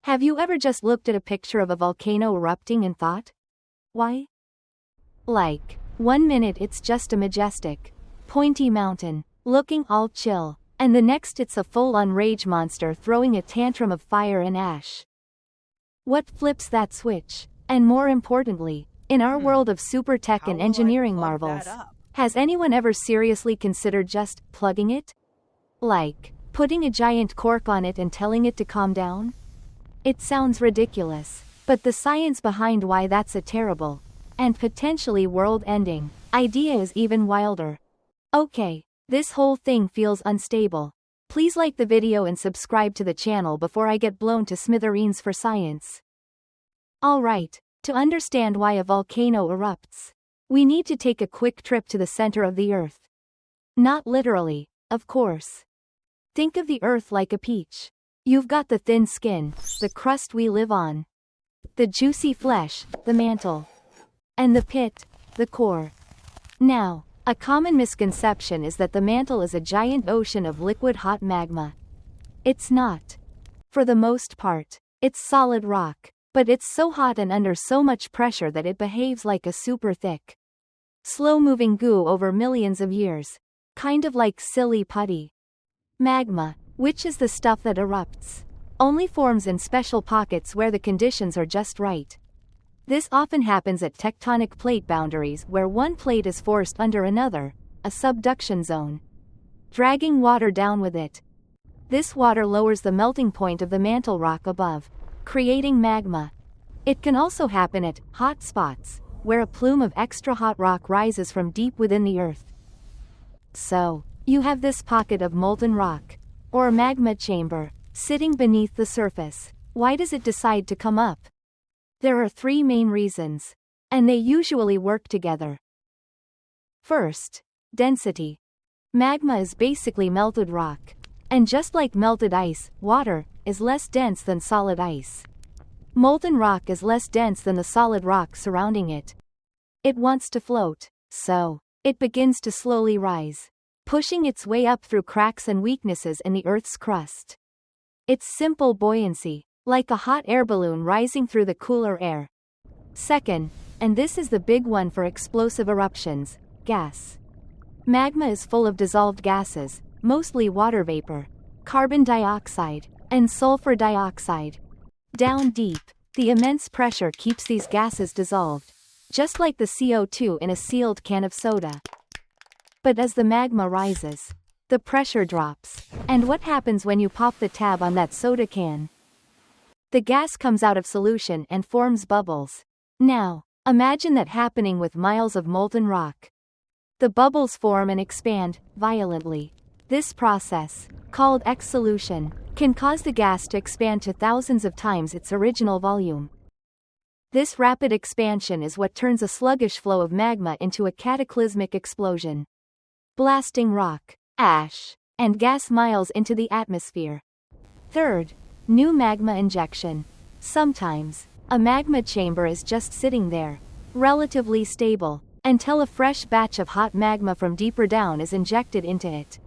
Have you ever just looked at a picture of a volcano erupting and thought, why? Like, 1 minute it's just a majestic, pointy mountain, looking all chill, and the next it's a full-on rage monster throwing a tantrum of fire and ash. What flips that switch? And more importantly, in our world of super tech and engineering marvels, has anyone ever seriously considered just plugging it? Like, putting a giant cork on it and telling it to calm down? It sounds ridiculous, but the science behind why that's a terrible, and potentially world-ending, idea is even wilder. Okay, this whole thing feels unstable. Please like the video and subscribe to the channel before I get blown to smithereens for science. Alright, to understand why a volcano erupts, we need to take a quick trip to the center of the Earth. Not literally, of course. Think of the Earth like a peach. You've got the thin skin, the crust we live on. The juicy flesh, the mantle. And the pit, the core. Now, a common misconception is that the mantle is a giant ocean of liquid hot magma. It's not. For the most part, it's solid rock, but it's so hot and under so much pressure that it behaves like a super thick, slow-moving goo over millions of years. Kind of like silly putty. Magma, which is the stuff that erupts, only forms in special pockets where the conditions are just right. This often happens at tectonic plate boundaries where one plate is forced under another, a subduction zone, dragging water down with it. This water lowers the melting point of the mantle rock above, creating magma. It can also happen at hot spots, where a plume of extra hot rock rises from deep within the Earth. So, you have this pocket of molten rock, or magma chamber, sitting beneath the surface. Why does it decide to come up? There are 3 main reasons, and they usually work together. First, density. Magma is basically melted rock, and just like melted ice, water is less dense than solid ice. Molten rock is less dense than the solid rock surrounding it. It wants to float, so it begins to slowly rise, pushing its way up through cracks and weaknesses in the Earth's crust. It's simple buoyancy, like a hot air balloon rising through the cooler air. Second, and this is the big one for explosive eruptions, gas. Magma is full of dissolved gases, mostly water vapor, carbon dioxide, and sulfur dioxide. Down deep, the immense pressure keeps these gases dissolved, just like the CO2 in a sealed can of soda. But as the magma rises, the pressure drops. And what happens when you pop the tab on that soda can? The gas comes out of solution and forms bubbles. Now, imagine that happening with miles of molten rock. The bubbles form and expand violently. This process, called exsolution, can cause the gas to expand to thousands of times its original volume. This rapid expansion is what turns a sluggish flow of magma into a cataclysmic explosion, blasting rock, ash, and gas miles into the atmosphere. Third, new magma injection. Sometimes, a magma chamber is just sitting there, relatively stable, until a fresh batch of hot magma from deeper down is injected into it.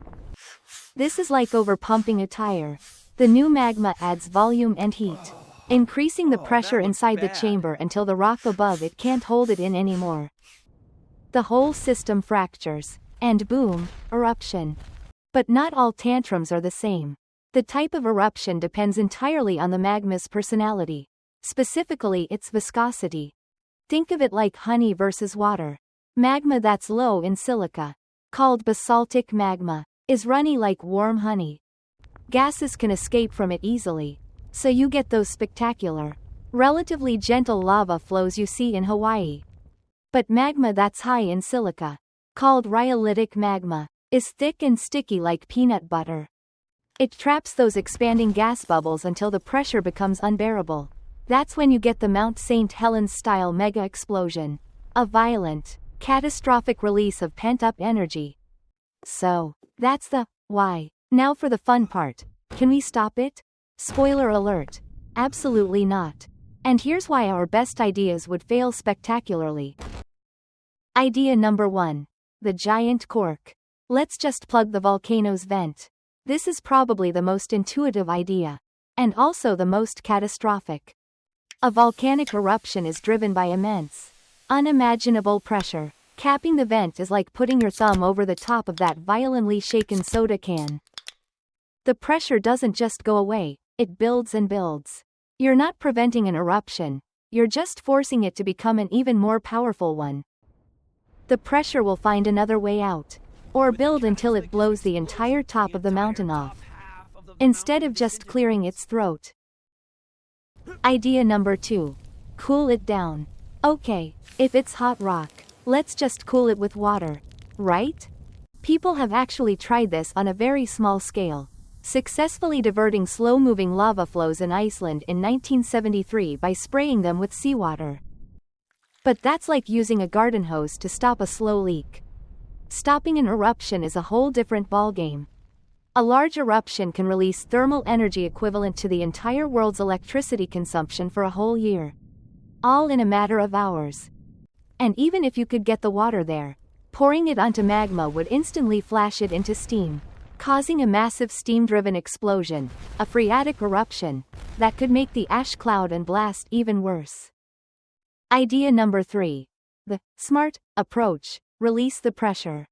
This is like overpumping a tire. The new magma adds volume and heat, increasing the pressure inside the chamber until the rock above it can't hold it in anymore. The whole system fractures, and boom, eruption. But not all tantrums are the same. The type of eruption depends entirely on the magma's personality, specifically its viscosity. Think of it like honey versus water. Magma that's low in silica, called basaltic magma, is runny like warm honey. Gases can escape from it easily, so you get those spectacular, relatively gentle lava flows you see in Hawaii. But magma that's high in silica, called rhyolitic magma, is thick and sticky like peanut butter. It traps those expanding gas bubbles until the pressure becomes unbearable. That's when you get the Mount St. Helens-style mega explosion, a violent, catastrophic release of pent-up energy. So, that's the why. Now for the fun part. Can we stop it? Spoiler alert. Absolutely not. And here's why our best ideas would fail spectacularly. Idea number 1. The giant cork. Let's just plug the volcano's vent. This is probably the most intuitive idea. and also the most catastrophic. A volcanic eruption is driven by immense, unimaginable pressure. Capping the vent is like putting your thumb over the top of that violently shaken soda can. The pressure doesn't just go away, it builds and builds. You're not preventing an eruption, you're just forcing it to become an even more powerful one. The pressure will find another way out, or build until it blows the entire top of the mountain off, instead of just clearing its throat. Idea number 2. Cool it down. Okay, if it's hot rock, let's just cool it with water, right? People have actually tried this on a very small scale, successfully diverting slow-moving lava flows in Iceland in 1973 by spraying them with seawater. But that's like using a garden hose to stop a slow leak. Stopping an eruption is a whole different ballgame. A large eruption can release thermal energy equivalent to the entire world's electricity consumption for a whole year, all in a matter of hours. And even if you could get the water there, pouring it onto magma would instantly flash it into steam, causing a massive steam-driven explosion, a phreatic eruption, that could make the ash cloud and blast even worse. Idea number 3. The smart approach. Release the pressure.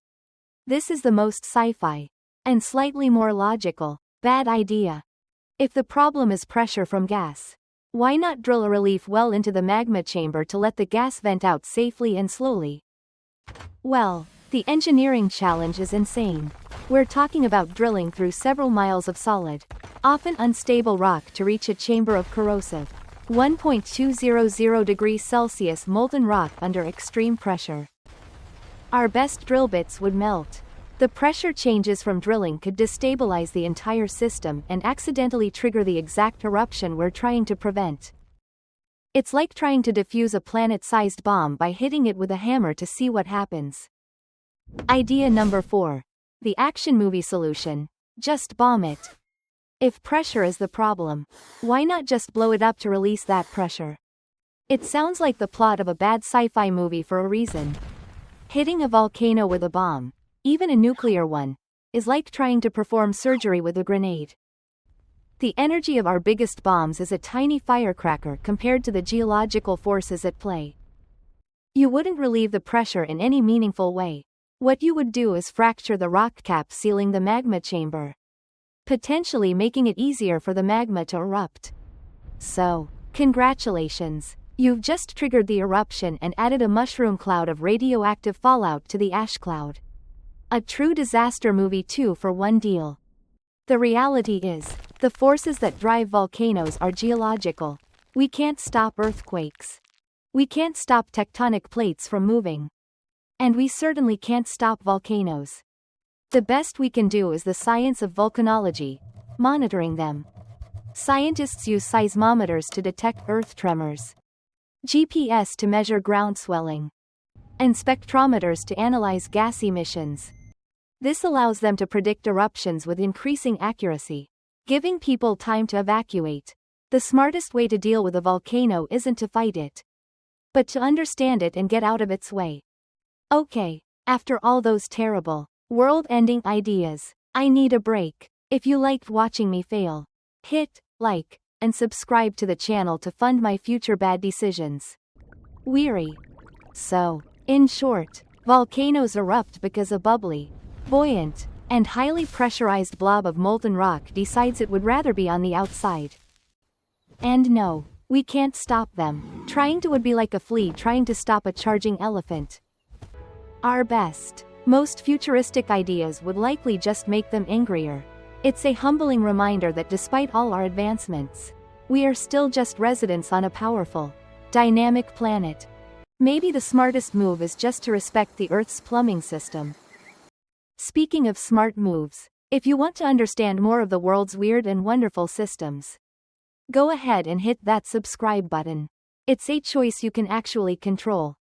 This is the most sci-fi, and slightly more logical, bad idea. If the problem is pressure from gas, why not drill a relief well into the magma chamber to let the gas vent out safely and slowly? Well, the engineering challenge is insane. We're talking about drilling through several miles of solid, often unstable rock to reach a chamber of corrosive, 1.200 degrees Celsius molten rock under extreme pressure. Our best drill bits would melt. The pressure changes from drilling could destabilize the entire system and accidentally trigger the exact eruption we're trying to prevent. It's like trying to defuse a planet-sized bomb by hitting it with a hammer to see what happens. Idea number 4. The action movie solution. Just bomb it. If pressure is the problem, why not just blow it up to release that pressure? It sounds like the plot of a bad sci-fi movie for a reason. Hitting a volcano with a bomb, even a nuclear one, is like trying to perform surgery with a grenade. The energy of our biggest bombs is a tiny firecracker compared to the geological forces at play. You wouldn't relieve the pressure in any meaningful way. What you would do is fracture the rock cap sealing the magma chamber, potentially making it easier for the magma to erupt. So, congratulations. You've just triggered the eruption and added a mushroom cloud of radioactive fallout to the ash cloud. A true disaster movie 2 for one deal. The reality is, the forces that drive volcanoes are geological. We can't stop earthquakes. We can't stop tectonic plates from moving. And we certainly can't stop volcanoes. The best we can do is the science of volcanology, monitoring them. Scientists use seismometers to detect earth tremors, GPS to measure ground swelling, and spectrometers to analyze gas emissions. This allows them to predict eruptions with increasing accuracy, giving people time to evacuate. The smartest way to deal with a volcano isn't to fight it, but to understand it and get out of its way. Okay, after all those terrible, world-ending ideas, I need a break. If you liked watching me fail, hit like and subscribe to the channel to fund my future bad decisions. Weary. So, in short, volcanoes erupt because a bubbly, buoyant, and highly pressurized blob of molten rock decides it would rather be on the outside. And no, we can't stop them. Trying to would be like a flea trying to stop a charging elephant. Our best, most futuristic ideas would likely just make them angrier. It's a humbling reminder that despite all our advancements, we are still just residents on a powerful, dynamic planet. Maybe the smartest move is just to respect the Earth's plumbing system. Speaking of smart moves, if you want to understand more of the world's weird and wonderful systems, go ahead and hit that subscribe button. It's a choice you can actually control.